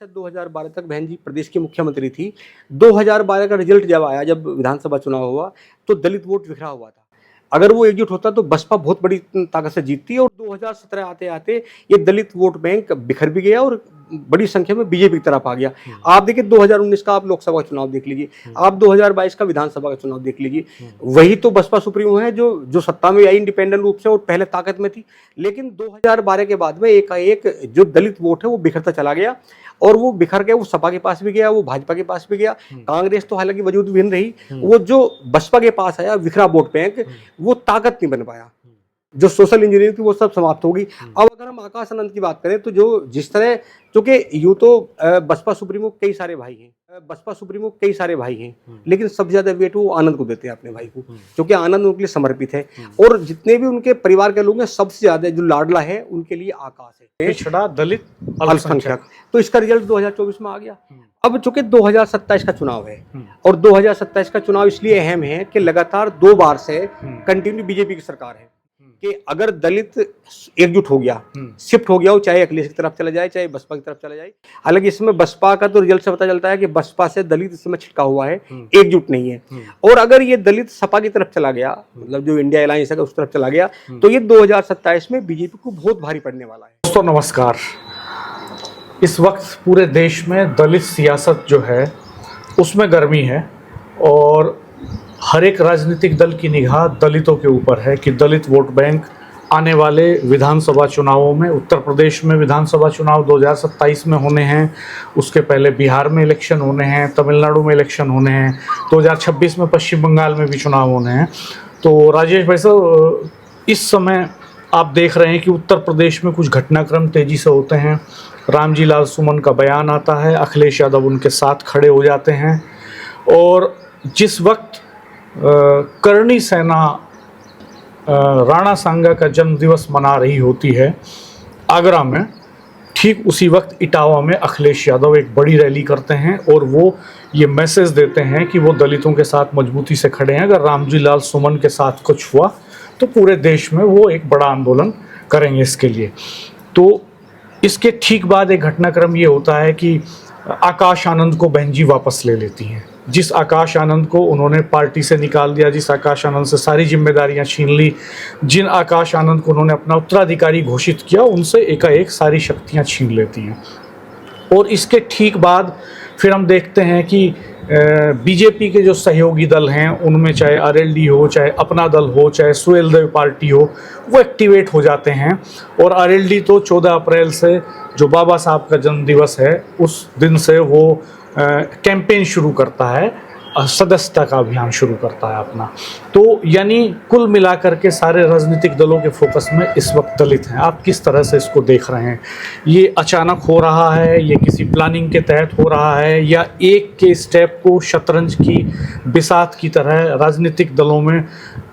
से 2012 तक बहन जी प्रदेश की मुख्यमंत्री थी। 2012 का रिजल्ट जब आया, जब विधानसभा चुनाव हुआ, तो दलित वोट बिखरा हुआ था। अगर वो एकजुट होता तो बसपा बहुत बड़ी ताकत से जीतती, और 2017 आते आते ये दलित वोट बैंक बिखर भी गया और बड़ी संख्या में बीजेपी की तरफ आ गया। आप देखिए 2019 का आप लोकसभा का चुनाव देख लीजिए, आप 2022 का विधानसभा का चुनाव देख लीजिए, वही तो बसपा सुप्रीमो है जो सत्ता में आई इंडिपेंडेंट रूप से और पहले ताकत में थी। लेकिन 2012 के बाद में एकाएक जो दलित वोट है वो बिखरता चला गया, और वो बिखर के वो सपा के पास भी गया, वो भाजपा के पास भी गया। कांग्रेस तो हालांकि वजूद भी नहीं रही, वो जो बसपा के पास आया बिखरा वोट बैंक, वो ताकत नहीं बन पाया। जो सोशल इंजीनियरिंग थी वो सब समाप्त होगी। अब अगर हम आकाश आनंद की बात करें तो जो जिस तरह, क्योंकि यूं तो बसपा सुप्रीमो कई सारे भाई हैं, लेकिन सबसे ज्यादा वेट वो आनंद को देते हैं, अपने भाई को, क्योंकि आनंद उनके लिए समर्पित है। और जितने भी उनके परिवार के लोग हैं, सबसे ज्यादा जो लाडला है उनके लिए आकाश है, पिछड़ा दलित अल्पसंख्यक। तो इसका रिजल्ट 2024 में आ गया। अब चूंकि 2027 का चुनाव है, और 2027 का चुनाव इसलिए अहम है कि लगातार 2 बार से कंटिन्यू बीजेपी की सरकार है, कि अगर दलित एकजुट हो गया, शिफ्ट हो गया हो, चाहे अखिलेश की तरफ चला जाए, चाहे बसपा की तरफ चला जाए। हालांकि इसमें बसपा का तो रिजल्ट से पता चलता है कि बसपा से दलित इस समय छिटका हुआ है, एकजुट नहीं है। और अगर ये दलित सपा की तरफ चला गया, मतलब जो इंडिया अलायंस है उस तरफ चला गया, तो ये 2027 में बीजेपी को बहुत भारी पड़ने वाला है। दोस्तों नमस्कार। इस वक्त पूरे देश में दलित सियासत जो है उसमें गर्मी है, और हर एक राजनीतिक दल की निगाह दलितों के ऊपर है कि दलित वोट बैंक आने वाले विधानसभा चुनावों में, उत्तर प्रदेश में विधानसभा चुनाव 2027 में होने हैं, उसके पहले बिहार में इलेक्शन होने हैं, तमिलनाडु में इलेक्शन होने हैं, 2026 में पश्चिम बंगाल में भी चुनाव होने हैं। तो राजेश भाई साहब, इस समय आप देख रहे हैं कि उत्तर प्रदेश में कुछ घटनाक्रम तेज़ी से होते हैं। रामजी लाल सुमन का बयान आता है, अखिलेश यादव उनके साथ खड़े हो जाते हैं, और जिस वक्त करणी सेना राणा सांगा का जन्मदिवस मना रही होती है आगरा में, ठीक उसी वक्त इटावा में अखिलेश यादव एक बड़ी रैली करते हैं, और वो ये मैसेज देते हैं कि वो दलितों के साथ मजबूती से खड़े हैं। अगर रामजी लाल सुमन के साथ कुछ हुआ तो पूरे देश में वो एक बड़ा आंदोलन करेंगे इसके लिए। तो इसके ठीक बाद एक घटनाक्रम ये होता है कि आकाश आनंद को बहन जी वापस ले लेती हैं। जिस आकाश आनंद को उन्होंने पार्टी से निकाल दिया, जिस आकाश आनंद से सारी जिम्मेदारियां छीन ली, जिन आकाश आनंद को उन्होंने अपना उत्तराधिकारी घोषित किया, उनसे एकाएक सारी शक्तियां छीन लेती हैं। और इसके ठीक बाद फिर हम देखते हैं कि बीजेपी के जो सहयोगी दल हैं, उनमें चाहे आरएलडी हो, चाहे अपना दल हो, चाहे सुहेलदेव पार्टी हो, वो एक्टिवेट हो जाते हैं। और आरएलडी तो 14 अप्रैल से, जो बाबा साहब का जन्मदिवस है, उस दिन से वो कैंपेन शुरू करता है, सदस्यता का अभियान शुरू करता है अपना। तो यानी कुल मिलाकर के सारे राजनीतिक दलों के फोकस में इस वक्त दलित हैं। आप किस तरह से इसको देख रहे हैं? ये अचानक हो रहा है, ये किसी प्लानिंग के तहत हो रहा है, या एक के स्टेप को शतरंज की बिसात की तरह राजनीतिक दलों में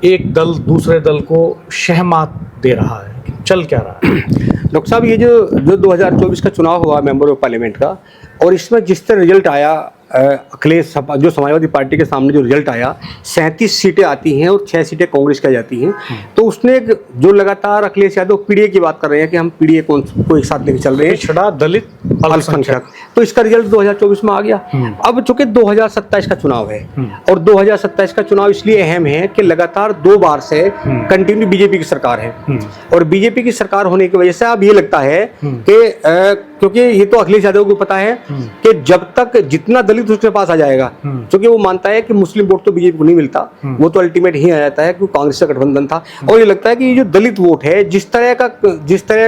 एक दल दूसरे दल को शहमात दे रहा है? चल क्या रहा है? डॉक्टर साहब, ये जो 2024 का चुनाव हुआ मेंबर ऑफ पार्लियामेंट का, और इसमें जिस तरह रिजल्ट आया, अखिलेश जो समाजवादी पार्टी के सामने जो रिजल्ट आया, 37 सीटें आती हैं और 6 सीटें कांग्रेस की जाती हैं। तो उसने जो लगातार अखिलेश यादव पीडीए की बात कर रहे हैं कि हम पीडीए को एक साथ लेकर चल रहे हैं, पिछड़ा दलित अल्पसंख्यक, तो इसका रिजल्ट 2024 में आ गया। अब चूंकि 2027 का चुनाव है, और 2027 का चुनाव इसलिए अहम है कि लगातार 2 बार से कंटिन्यू बीजेपी की सरकार है, और बीजेपी की सरकार होने की वजह से अब ये लगता है कि क्योंकि ये तो अखिलेश यादव को पता है कि जब तक जितना दलित उसके पास आ जाएगा, क्योंकि वो मानता है कि मुस्लिम वोट तो बीजेपी को नहीं मिलता, वो तो अल्टीमेट ही आ जाता है, क्योंकि कांग्रेस का गठबंधन था। और ये लगता है कि ये जो दलित वोट है, जिस तरह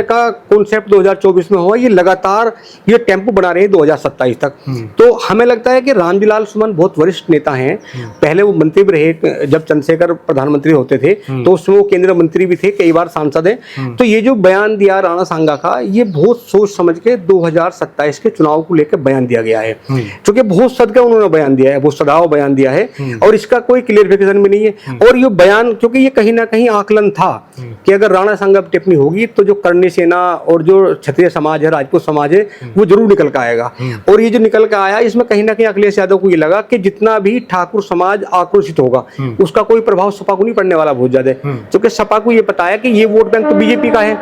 का कॉन्सेप्ट 2024 में हुआ, ये लगातार ये टेम्पो बना रहे हैं 2027 तक। तो हमें लगता है कि रामजी लाल सुमन बहुत वरिष्ठ नेता हैं, पहले वो मंत्री भी रहे, जब चंद्रशेखर प्रधानमंत्री होते थे तो उसमें वो केंद्रीय मंत्री भी थे, कई बार सांसद हैं। तो ये जो बयान दिया राणा सांगा का, ये बहुत सोच समझ के 2027 के चुनाव को लेकर बयान दिया गया है, क्योंकि बहुत सदका उन्होंने बयान दिया है, बहुत सदाव बयान दिया है, और इसका कोई क्लियरिफिकेशन भी नहीं है। और ये बयान, क्योंकि ये कहीं ना कहीं आकलन था कि अगर राणा सांगा टिप्पणी होगी तो जो करणी सेना और जो क्षत्रिय समाज है, राजपूत समाज है, वो जरूर निकल कर आएगा। और ये जो निकल कर आया, इसमें कहीं ना कहीं अखिलेश यादव को ये लगा कि जितना भी ठाकुर समाज आक्रोशित होगा, उसका कोई प्रभाव सपा को नहीं पड़ने वाला बहुत ज्यादा, क्योंकि सपा को ये पता है कि ये वोट बैंक तो बीजेपी का है,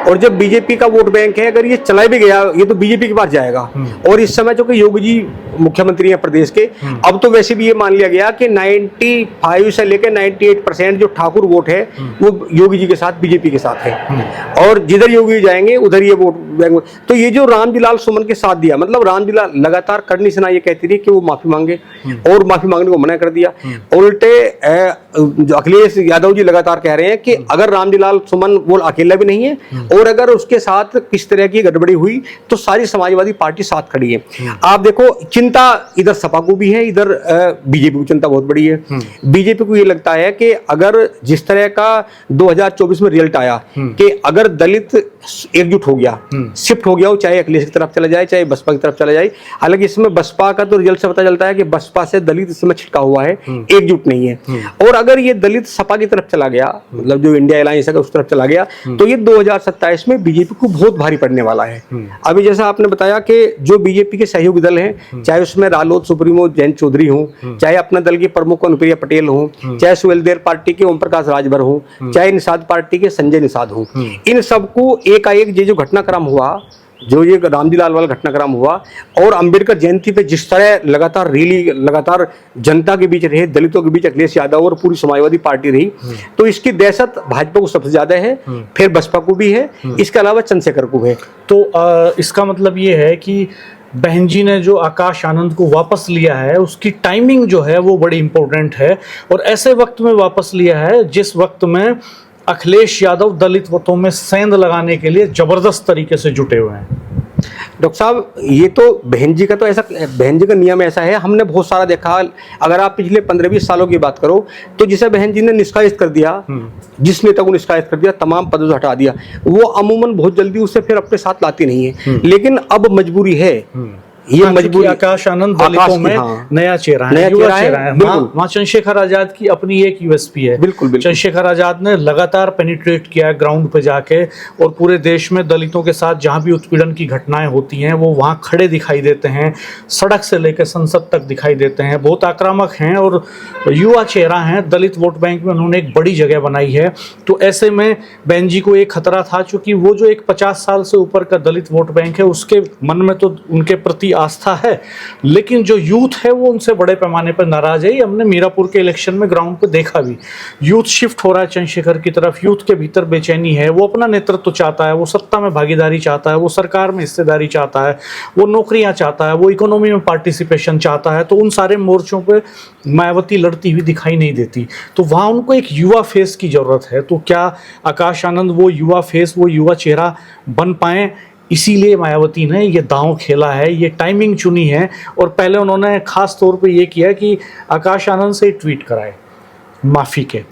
और जब बीजेपी का वोट बैंक है, अगर ये चला भी गया ये तो बीजेपी के पास जाएगा। और इस समय जो कि योगी जी मुख्यमंत्री हैं प्रदेश के, अब तो वैसे भी ये मान लिया गया कि 95 से लेकर 98% जो ठाकुर वोट है वो योगी जी के साथ, बीजेपी के साथ है। और जिधर योगी जी जाएंगे उधर ये वोट बैंक। तो ये जो रामजीलाल सुमन के साथ दिया, मतलब रामजीलाल लगातार करनी सिन्हा ये कहती रही कि वो माफी मांगे और माफी मांगने को मना कर दिया। उल्टे जो अखिलेश यादव जी लगातार कह रहे हैं कि अगर रामजीलाल सुमन वो अकेला भी नहीं है और अगर उसके साथ किस तरह की गड़बड़ी हुई तो सारी समाजवादी पार्टी साथ खड़ी है। आप देखो, चिंता इधर सपा को भी है, इधर बीजेपी को चिंता बहुत बड़ी है। बीजेपी को ये लगता है कि अगर जिस तरह का 2024 में रिजल्ट आया कि अगर दलित एकजुट हो गया, शिफ्ट हो गया, हो चाहे अखिलेश की तरफ चला जाए चाहे बसपा की तरफ चला जाए। हालांकि इसमें बसपा का तो रिजल्ट से पता चलता है कि बसपा से दलित इस समय छिटका हुआ है, एकजुट नहीं है। और अगर ये दलित सपा की तरफ चला गया, मतलब जो इंडिया अलायंस है उस तरफ चला गया, तो ये 2027 में बीजेपी को बहुत भारी पड़ने वाला है। अभी जैसा आपने बताया कि जो बीजेपी के सहयोगी दल हैं, चाहे उसमें रालोद सुप्रीमो जयंत चौधरी हो, चाहे अपना दल के प्रमुख अनुप्रिया पटेल हो, चाहे सुहेलदेव पार्टी के ओम प्रकाश राजभर हो, चाहे निषाद पार्टी के संजय निषाद हो, इन सबको एकाएक ये जो घटनाक्रम हुआ, जो ये रामजीलाल वाला घटनाक्रम हुआ और अंबेडकर जयंती पे जिस तरह लगातार रैली, लगातार जनता के बीच रहे, दलितों के बीच अखिलेश यादव और पूरी समाजवादी पार्टी रही, तो इसकी दहशत भाजपा को सबसे ज्यादा है, फिर बसपा को भी है, इसके अलावा चंद्रशेखर को है। तो इसका मतलब ये है कि बहन जी ने जो आकाश आनंद को वापस लिया है उसकी टाइमिंग जो है वो बड़ी इंपॉर्टेंट है, और ऐसे वक्त में वापस लिया है जिस वक्त में अखिलेश यादव दलित वोटों में सेंध लगाने के लिए जबरदस्त तरीके से जुटे हुए हैं। डॉक्टर साहब, ये तो बहन जी का तो ऐसा, बहन जी का नियम ऐसा है, हमने बहुत सारा देखा। अगर आप पिछले 15-20 सालों की बात करो तो जिसे बहन जी ने निष्कासित कर दिया, जिस नेता को निष्कासित कर दिया, तमाम पदों से हटा दिया, वो अमूमन बहुत जल्दी उसे फिर अपने साथ लाती नहीं है। लेकिन अब मजबूरी है, ये मजबूरी। आकाश आनंद दलितों में नया चेहरा है, युवा चेहरा है। वहाँ चंद्रशेखर आजाद की अपनी एक यूएसपी है। बिल्कुल। चंद्रशेखर आजाद ने लगातार पेनिट्रेट किया है ग्राउंड पे जाके, और पूरे देश में दलितों के साथ जहाँ भी उत्पीड़न की घटनाएं होती हैं वो वहाँ खड़े दिखाई देते हैं, सड़क से लेकर संसद तक दिखाई देते हैं, बहुत आक्रामक हैं और युवा चेहरा हैं। दलित वोट बैंक में उन्होंने एक बड़ी जगह बनाई है। तो ऐसे में बहन जी को एक खतरा था, चूंकि वो जो एक 50 साल से ऊपर का दलित वोट बैंक है उसके मन में तो उनके प्रति आस्था है, लेकिन जो यूथ है वो उनसे बड़े पैमाने पर नाराज है। हमने मीरापुर के इलेक्शन में ग्राउंड पे देखा भी, यूथ शिफ्ट हो रहा है चंद्रशेखर की तरफ। यूथ के भीतर बेचैनी है, वो अपना नेतृत्व चाहता है, वो सत्ता में भागीदारी चाहता है, वो सरकार में हिस्सेदारी चाहता है, वो नौकरियां चाहता है, वो इकोनॉमी में पार्टिसिपेशन चाहता है। तो उन सारे मोर्चों पे मायावती लड़ती हुई दिखाई नहीं देती, तो वहाँ उनको एक युवा फेस की जरूरत है। तो क्या आकाश आनंद वो युवा फेस, वो युवा चेहरा बन पाए? इसीलिए मायावती ने ये दांव खेला है, ये टाइमिंग चुनी है। और पहले उन्होंने खास तौर पे ये किया कि आकाश आनंद से ट्वीट कराए माफ़ी के,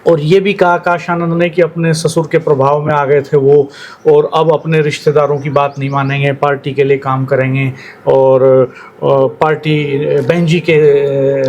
और ये भी कहा आकाश आनंद ने कि अपने ससुर के प्रभाव में आ गए थे वो, और अब अपने रिश्तेदारों की बात नहीं मानेंगे, पार्टी के लिए काम करेंगे और पार्टी बहन जी के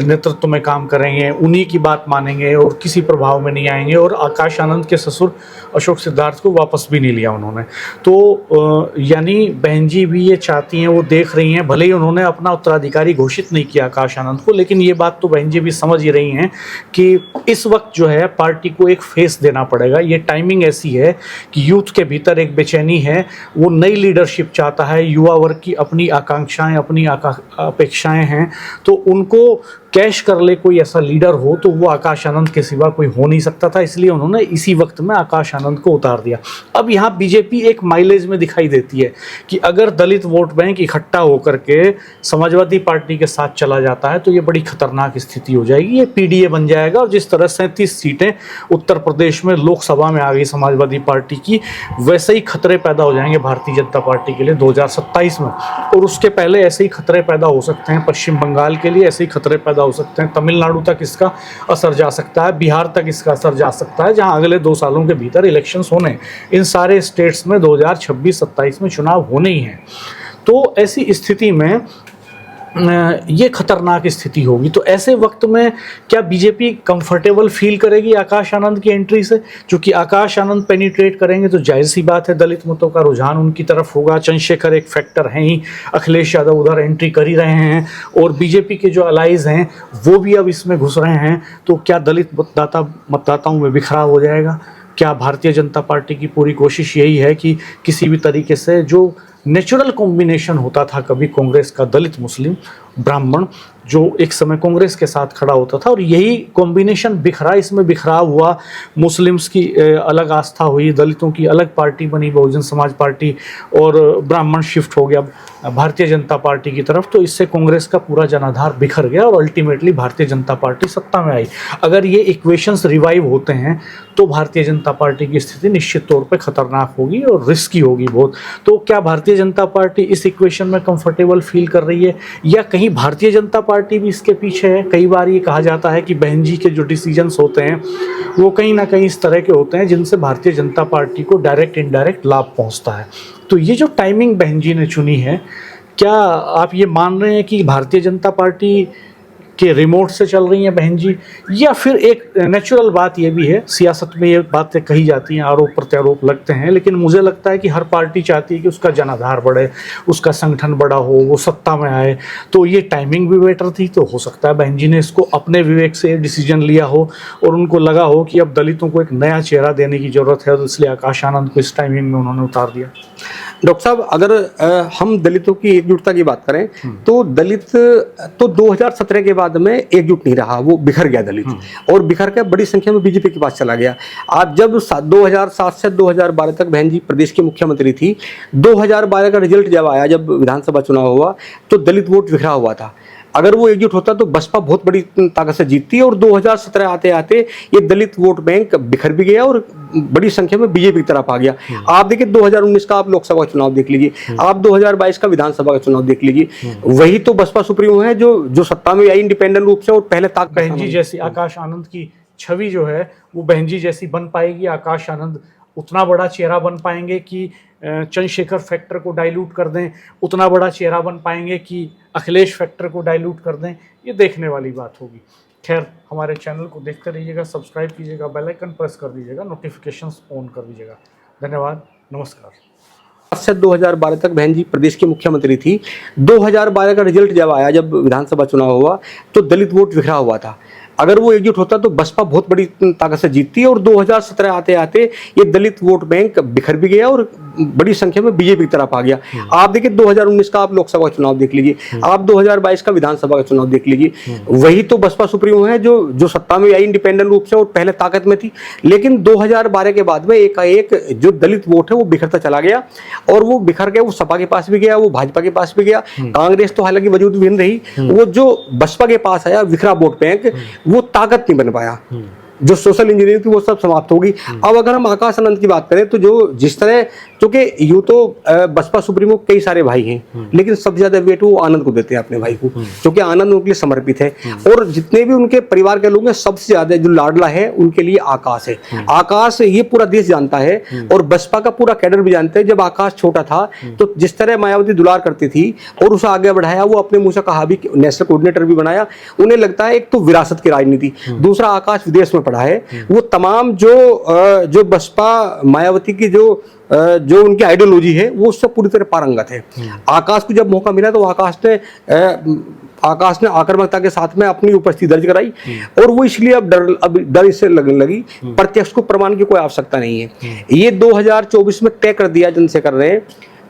नेतृत्व में काम करेंगे, उन्हीं की बात मानेंगे और किसी प्रभाव में नहीं आएंगे। और आकाश आनंद के ससुर अशोक सिद्धार्थ को वापस भी नहीं लिया उन्होंने। तो यानी बहन जी भी ये चाहती हैं, वो देख रही हैं, भले ही उन्होंने अपना उत्तराधिकारी घोषित नहीं किया आकाश आनंद को, लेकिन ये बात तो बहन जी भी समझ ही रही हैं कि इस वक्त जो है पार्टी को एक फेस देना पड़ेगा। ये टाइमिंग ऐसी है कि यूथ के भीतर एक बेचैनी है, वो नई लीडरशिप चाहता है, युवा वर्ग की अपनी आकांक्षाएं, अपनी अपेक्षाएं हैं, तो उनको कैश कर ले कोई ऐसा लीडर हो तो वो आकाश आनंद के सिवा कोई हो नहीं सकता था। इसलिए उन्होंने इसी वक्त में आकाश आनंद को उतार दिया। अब यहाँ बीजेपी एक माइलेज में दिखाई देती है कि अगर दलित वोट बैंक इकट्ठा होकर के समाजवादी पार्टी के साथ चला जाता है तो ये बड़ी खतरनाक स्थिति हो जाएगी, ये पीडीए बन जाएगा। और जिस तरह 37 सीटें उत्तर प्रदेश में लोकसभा में आ गई समाजवादी पार्टी की, वैसे ही खतरे पैदा हो जाएंगे भारतीय जनता पार्टी के लिए 2027 में। और उसके पहले ऐसे ही खतरे पैदा हो सकते हैं पश्चिम बंगाल के लिए, ऐसे ही खतरे पैदा हो सकते हैं तमिलनाडु तक इसका असर जा सकता है, बिहार तक इसका असर जा सकता है, जहां अगले 2 सालों के भीतर इलेक्शंस होने। इन सारे स्टेट्स में 2026-27 में चुनाव होने ही हैं। तो ऐसी स्थिति में ये खतरनाक स्थिति होगी। तो ऐसे वक्त में क्या बीजेपी कंफर्टेबल फील करेगी आकाश आनंद की एंट्री से? क्योंकि आकाश आनंद पेनिट्रेट करेंगे तो जाहिर सी बात है दलित मतों का रुझान उनकी तरफ होगा। चंद्रशेखर एक फैक्टर हैं ही, अखिलेश यादव उधर एंट्री कर ही रहे हैं, और बीजेपी के जो अलाइज हैं वो भी अब इसमें घुस रहे हैं। तो क्या दलित मतदाताओं में बिखराव हो जाएगा? क्या भारतीय जनता पार्टी की पूरी कोशिश यही है कि किसी भी तरीके से जो नेचुरल कॉम्बिनेशन होता था कभी कांग्रेस का दलित मुस्लिम ब्राह्मण, जो एक समय कांग्रेस के साथ खड़ा होता था, और यही कॉम्बिनेशन बिखरा, इसमें बिखराव हुआ, मुस्लिम्स की अलग आस्था हुई, दलितों की अलग पार्टी बनी बहुजन समाज पार्टी, और ब्राह्मण शिफ्ट हो गया भारतीय जनता पार्टी की तरफ। तो इससे कांग्रेस का पूरा जनाधार बिखर गया और अल्टीमेटली भारतीय जनता पार्टी सत्ता में आई। अगर ये इक्वेशंस रिवाइव होते हैं तो भारतीय जनता पार्टी की स्थिति निश्चित तौर पे खतरनाक होगी और रिस्की होगी बहुत। तो क्या भारतीय जनता पार्टी इस इक्वेशन में कंफर्टेबल फील कर रही है, या कहीं भारतीय जनता पार्टी भी इसके पीछे है? कई बार ये कहा जाता है कि बहन जी के जो डिसीजंस होते हैं वो कहीं ना कहीं इस तरह के होते हैं जिनसे भारतीय जनता पार्टी को डायरेक्ट इनडायरेक्ट लाभ पहुंचता है। तो ये जो टाइमिंग बहन जी ने चुनी है, क्या आप ये मान रहे हैं कि भारतीय जनता पार्टी के रिमोट से चल रही हैं बहन जी, या फिर एक नेचुरल बात ये भी है, सियासत में ये बातें कही जाती हैं, आरोप प्रत्यारोप लगते हैं, लेकिन मुझे लगता है कि हर पार्टी चाहती है कि उसका जनाधार बढ़े, उसका संगठन बड़ा हो, वो सत्ता में आए। तो ये टाइमिंग भी बेटर थी, तो हो सकता है बहन जी ने इसको अपने विवेक से डिसीजन लिया हो और उनको लगा हो कि अब दलितों को एक नया चेहरा देने की जरूरत है, तो इसलिए आकाश आनंद को इस टाइमिंग में उन्होंने उतार दिया। डॉक्टर साहब, अगर हम दलितों की एकजुटता की बात करें तो दलित तो 2017 के बाद में एकजुट नहीं रहा, वो बिखर गया दलित, और बिखर के बड़ी संख्या में बीजेपी के पास चला गया। आप जब 2007 से 2012 तक बहन जी प्रदेश की मुख्यमंत्री थी, 2012 का रिजल्ट जब आया, जब विधानसभा चुनाव हुआ, तो दलित वोट बिखरा हुआ था। अगर वो एकजुट होता तो बसपा बहुत बड़ी ताकत से जीतती, और 2017 आते आते ये दलित वोट बैंक बिखर भी गया और बड़ी संख्या में बीजेपी की तरफ आ गया। आप देखिए 2019 का आप लोकसभा का चुनाव देख लीजिए, आप 2022 का विधानसभा का चुनाव देख लीजिए, वही तो बसपा सुप्रीमो है जो सत्ता में आई इंडिपेंडेंट रूप से, और पहले ताकत बहन जी जैसी आकाश आनंद की छवि जो है वो बहन जी जैसी बन पाएगी? आकाश आनंद उतना बड़ा चेहरा बन पाएंगे कि चंद्रशेखर फैक्टर को डाइल्यूट कर दें, उतना बड़ा चेहरा बन पाएंगे कि अखिलेश फैक्टर को डाइल्यूट कर दें? ये देखने वाली बात होगी। खैर, हमारे चैनल को देखते रहिएगा, सब्सक्राइब कीजिएगा, बेल आइकन प्रेस कर दीजिएगा, नोटिफिकेशंस ऑन कर दीजिएगा। धन्यवाद, नमस्कार। से 2012 तक बहन जी प्रदेश की मुख्यमंत्री थी, 2012 का रिजल्ट जब आया, जब विधानसभा चुनाव हुआ, तो दलित वोट बिखरा हुआ था। अगर वो एकजुट होता तो बसपा बहुत बड़ी ताकत से जीतती, और 2017 आते आते ये दलित वोट बैंक बिखर भी गया और बड़ी संख्या में बीजेपी की तरफ आ गया। आप देखिए 2019 का आप लोकसभा का चुनाव देख लीजिए, आप 2022 का विधानसभा का चुनाव देख लीजिए, वही तो बसपा सुप्रीमो है जो सत्ता में आई इंडिपेंडेंट रूप से और पहले ताकत में थी। लेकिन 2012 के बाद में एकाएक जो दलित वोट है वो बिखरता चला गया, और वो बिखर गया, वो सपा के पास भी गया, वो भाजपा के पास भी गया, कांग्रेस तो हालांकि वजूद भी नहीं रही, वो जो बसपा के पास आया बिखरा वोट बैंक, वो ताकत नहीं बन पाया। जो सोशल इंजीनियरिंग थी वो सब समाप्त होगी। अब अगर हम आकाश आनंद की बात करें तो जो जिस तरह, क्योंकि यूं तो बसपा सुप्रीमो कई सारे भाई हैं, लेकिन सबसे ज्यादा वेट वो आनंद को देते हैं, अपने भाई को, क्योंकि आनंद उनके लिए समर्पित है। और जितने भी उनके परिवार के लोग हैं, सबसे ज्यादा जो लाडला है उनके लिए आकाश है। आकाश ये पूरा देश जानता है, और बसपा का पूरा कैडर भी जानते हैं। जब आकाश छोटा था तो जिस तरह मायावती दुलार करती थी और उसे आगे बढ़ाया, वो अपने मुंह से कहा भी, नेशनल कोऑर्डिनेटर भी बनाया। उन्हें लगता है एक तो विरासत की राजनीति, दूसरा आकाश विदेश में पढ़ा है, वो तमाम जो बसपा मायावती की जो उनकी आइडियोलॉजी है वो उससे पूरी तरह पारंगत है। आकाश को जब मौका मिला तो आकाश ने आक्रामकता के साथ में अपनी उपस्थिति दर्ज कराई, और वो इसलिए अब डर इससे लगने लगी, प्रत्यक्ष को प्रमाण की कोई आवश्यकता नहीं है। ये 2024 में तय कर दिया चंद्रशेखर ने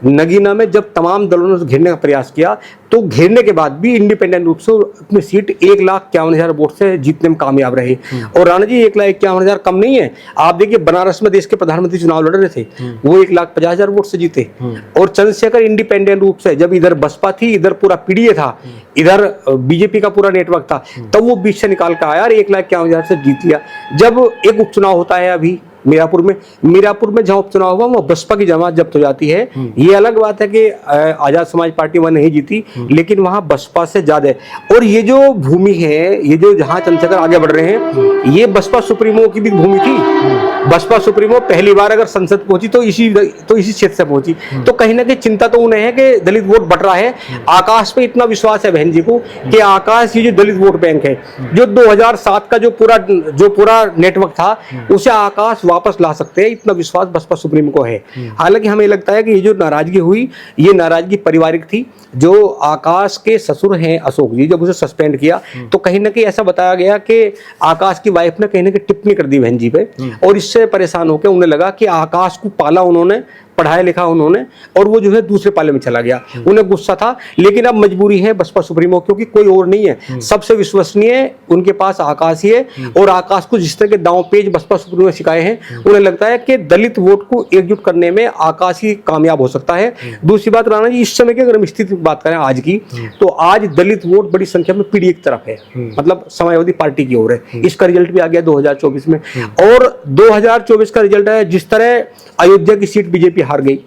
नगीना में, जब तमाम दलों ने घेरने का प्रयास किया, तो घेरने के बाद भी इंडिपेंडेंट रूप से अपनी सीट 1,51,000 वोट से जीतने में कामयाब रहे। और राणा जी 1,51,000 कम नहीं है। आप देखिए बनारस में देश के प्रधानमंत्री चुनाव लड़ रहे थे, वो 1,50,000 वोट से जीते। और चंद्रशेखर इंडिपेंडेंट रूप से, जब इधर बसपा थी, इधर पूरा पीडीए था, इधर बीजेपी का पूरा नेटवर्क था, तब वो बीच से निकाल कर आया और 1,51,000 से जीत लिया। जब एक उपचुनाव होता है अभी मीरापुर में जहां उपचुनाव हुआ, वहां बसपा की जमात जब्त हो जाती है। ये अलग बात है कि आजाद समाज पार्टी वहां नहीं जीती, लेकिन वहां बसपा से ज्यादा है। और ये जो भूमि है, ये जो जहां चंद्रशेखर आगे बढ़ रहे हैं, ये बसपा सुप्रीमो की भी भूमि थी। बसपा सुप्रीमो पहली बार अगर संसद पहुंची तो इसी क्षेत्र से पहुंची। तो कहीं ना कहीं चिंता तो उन्हें है कि दलित वोट बढ़ रहा है। आकाश पे इतना विश्वास है बहन जी को कि आकाश ये जो दलित वोट बैंक है, जो 2007 का जो पूरा नेटवर्क था, उसे आकाश वापस ला सकते हैं, इतना विश्वास बसपा सुप्रीमो को है। हालांकि हमें लगता है कि ये जो नाराजगी हुई, ये नाराजगी पारिवारिक थी। जो आकाश के ससुर हैं अशोक जी, जब उसे सस्पेंड किया तो कहीं ना कहीं ऐसा बताया गया कि आकाश की वाइफ ने कहीं ना कहीं टिप्पणी कर दी बहन जी पे, और इससे परेशान होकर उन्हें लगा कि आकाश को पाला उन्होंने, पढ़ाया लिखा उन्होंने, और वो जो है दूसरे पाले में चला गया। उन्हें गुस्सा था, लेकिन अब मजबूरी है बसपा सुप्रीमो, क्योंकि कोई और नहीं है, सबसे विश्वसनीय उनके पास आकाश ही है। और आकाश को जिस तरह के दांव पेच बसपा सुप्रीमो ने सिखाए हैं, उन्हें लगता है कि दलित वोट को एकजुट करने में आकाश ही कामयाब हो सकता है। दूसरी बात राणा जी, इस समय की अगर हम स्थिति की बात करें आज की, तो आज दलित वोट बड़ी संख्या में पीडीए की तरफ है, मतलब समाजवादी पार्टी की ओर है। इसका रिजल्ट भी आ गया 2024 में, और 2024 का रिजल्ट है जिस तरह अयोध्या की सीट बीजेपी हार गई,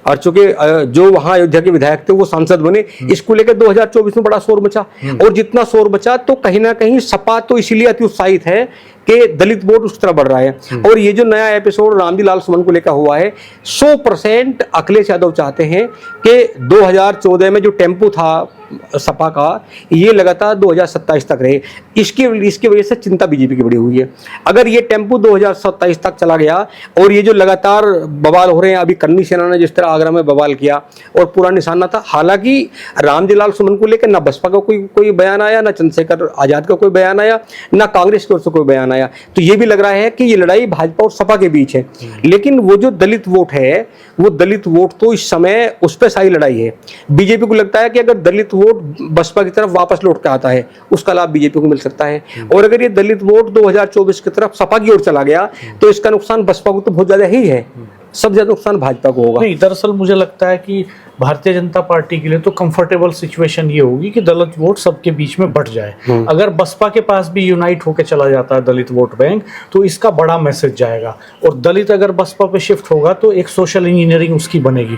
और चूंकि जो वहां अयोध्या के विधायक थे वो सांसद बने, इसको लेकर 2024 में बड़ा शोर मचा। और जितना शोर मचा, तो कहीं ना कहीं सपा तो इसीलिए अति उत्साहित है कि दलित वोट उस तरह बढ़ रहा है। और ये जो नया एपिसोड रामजी-लाल सुमन को लेकर हुआ है, 100% अखिलेश यादव चाहते हैं कि 2014 में जो टेम्पो था सपा का, ये लगातार 2027 तक रहे। इसकी वजह से चिंता बीजेपी की बड़ी हुई है। अगर ये टेम्पो 2027 तक चला गया, और ये जो लगातार बवाल हो रहे हैं, अभी कर्मी सेना ने जिस तरह आगरा में बवाल किया और पूरा निशाना था, हालांकि रामजी-लाल सुमन को लेकर ना बसपा का कोई बयान आया, ना चंद्रशेखर आजाद का कोई बयान आया, ना कांग्रेस की ओर से कोई बयान आया। तो ये भी लग रहा है कि ये लड़ाई भाजपा और सपा के बीच है। लेकिन वो जो दलित वोट है, वो दलित वोट तो इस समय उस पर सारी लड़ाई है। बीजेपी को लगता है कि अगर दलित वोट बसपा की तरफ वापस लौट के आता है, उसका लाभ बीजेपी को मिल सकता है। और अगर ये दलित वोट 2024 की तरफ सपा की ओर चला गया, तो इसका नुकसान बसपा को तो बहुत ज्यादा ही है, सबसे ज्यादा नुकसान भाजपा को होगा। नहीं, दरअसल मुझे लगता है कि भारतीय जनता पार्टी के लिए तो कंफर्टेबल सिचुएशन ये होगी कि दलित वोट सबके बीच में बट जाए। अगर बसपा के पास भी यूनाइट होकर चला जाता है दलित वोट बैंक, तो इसका बड़ा मैसेज जाएगा। और दलित अगर बसपा पे शिफ्ट होगा तो एक सोशल इंजीनियरिंग उसकी बनेगी।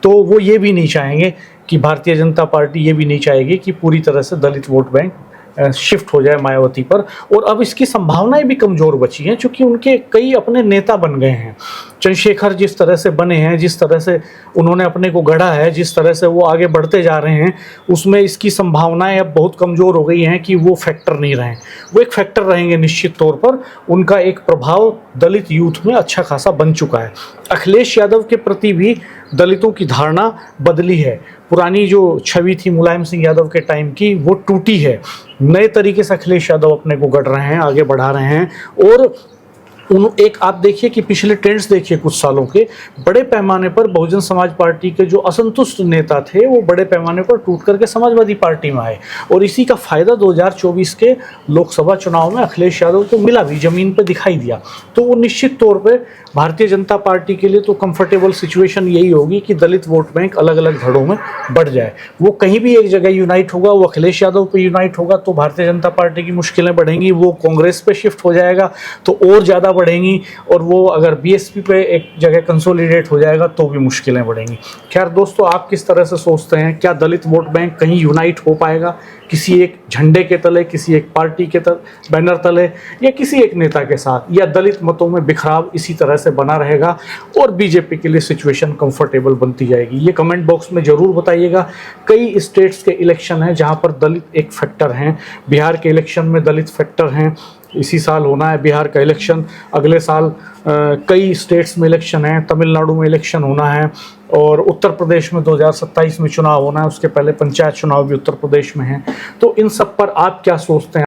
तो वो ये भी नहीं चाहेंगे कि भारतीय जनता पार्टी ये भी नहीं चाहेगी कि पूरी तरह से दलित वोट बैंक शिफ्ट हो जाए मायावती पर। और अब इसकी संभावनाएं भी कमजोर बची हैं, क्योंकि उनके कई अपने नेता बन गए हैं। चंद्रशेखर जिस तरह से बने हैं, जिस तरह से उन्होंने अपने को गढ़ा है, जिस तरह से वो आगे बढ़ते जा रहे हैं, उसमें इसकी संभावनाएं अब बहुत कमज़ोर हो गई हैं कि वो फैक्टर नहीं रहें। वो एक फैक्टर रहेंगे निश्चित तौर पर। उनका एक प्रभाव दलित यूथ में अच्छा खासा बन चुका है। अखिलेश यादव के प्रति भी दलितों की धारणा बदली है। पुरानी जो छवि थी मुलायम सिंह यादव के टाइम की, वो टूटी है। नए तरीके से अखिलेश यादव अपने को गढ़ रहे हैं, आगे बढ़ा रहे हैं। और एक आप देखिए कि पिछले ट्रेंड्स देखिए कुछ सालों के, बड़े पैमाने पर बहुजन समाज पार्टी के जो असंतुष्ट नेता थे, वो बड़े पैमाने पर टूट करके समाजवादी पार्टी में आए। और इसी का फायदा 2024 के लोकसभा चुनाव में अखिलेश यादव को मिला भी, जमीन पर दिखाई दिया। तो वो निश्चित तौर पे भारतीय जनता पार्टी के लिए तो कंफर्टेबल सिचुएशन यही होगी कि दलित वोट बैंक अलग अलग धड़ों में बढ़ जाए। वो कहीं भी एक जगह यूनाइट होगा, वो अखिलेश यादव पे यूनाइट होगा तो भारतीय जनता पार्टी की मुश्किलें बढ़ेंगी। वो कांग्रेस पे शिफ्ट हो जाएगा तो और ज़्यादा बढ़ेंगी। और वो अगर बीएसपी पे एक जगह कंसोलिडेट हो जाएगा तो भी मुश्किलें बढ़ेंगी। खैर दोस्तों, आप किस तरह से सोचते हैं? क्या दलित वोट बैंक कहीं यूनाइट हो पाएगा किसी एक झंडे के तले, किसी एक पार्टी के बैनर तले, या किसी एक नेता के साथ, या दलित मतों में बिखराव इसी तरह से बना रहेगा और बीजेपी के लिए सिचुएशन कंफर्टेबल बनती जाएगी? ये कमेंट बॉक्स में ज़रूर बताइएगा। कई स्टेट्स के इलेक्शन हैं जहां पर दलित एक फैक्टर हैं। बिहार के इलेक्शन में दलित फैक्टर हैं। इसी साल होना है बिहार का इलेक्शन, अगले साल कई स्टेट्स में इलेक्शन है, तमिलनाडु में इलेक्शन होना है, और उत्तर प्रदेश में 2027 में चुनाव होना है। उसके पहले पंचायत चुनाव भी उत्तर प्रदेश में है। तो इन सब पर आप क्या सोचते हैं?